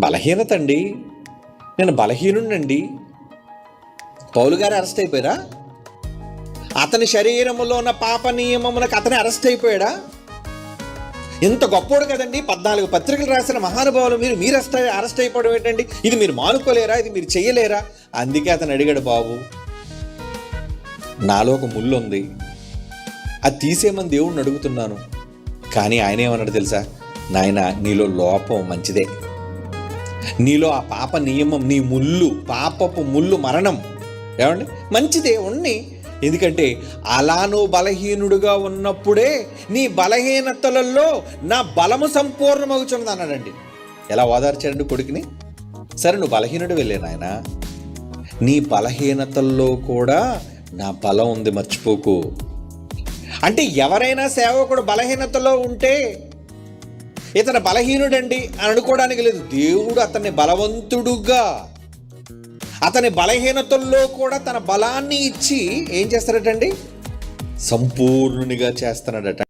బలహీనత అండి. నేను బలహీనుండండి. పౌలు గారు అరెస్ట్ అయిపోయారా? అతని శరీరంలో ఉన్న పాప నియమములకు అతనే అరెస్ట్ అయిపోయాడా? ఇంత గొప్పోడు కదండి, 14 పత్రికలు రాసిన మహానుభావులు మీరు అరెస్ట్ అయిపోవడం ఏంటండి? ఇది మీరు మానుకోలేరా? ఇది మీరు చెయ్యలేరా? అందుకే అతను అడిగాడు, బాబు నాలో ఒక ముళ్ళు ఉంది, అది తీసేయమని దేవుణ్ణి అడుగుతున్నాను. కానీ ఆయన ఏమన్నాడు తెలుసా? నాయన, నీలో లోపం మంచిదే, నీలో ఆ పాప నియమం, నీ ముళ్ళు, పాపపు ముళ్ళు మరణం ఏమండి మంచిదే ఉన్ని. ఎందుకంటే అలా నువ్వు బలహీనుడుగా ఉన్నప్పుడే నీ బలహీనతలలో నా బలము సంపూర్ణమవుతున్నది అన్నాడండి. ఎలా ఓదార్చాడండి కొడుకుని? సరే, నువ్వు బలహీనుడు వెళ్ళే నాయన, నీ బలహీనతల్లో కూడా నా బలం ఉంది, మర్చిపోకు. అంటే ఎవరైనా సేవకుడు బలహీనతలో ఉంటే ఇతను బలహీనుడండి అని అనుకోవడానికి లేదు. దేవుడు అతన్ని బలవంతుడుగా, అతని బలహీనతల్లో కూడా తన బలాన్ని ఇచ్చి ఏం చేస్తాడటండి? సంపూర్ణునిగా చేస్తున్నాడట.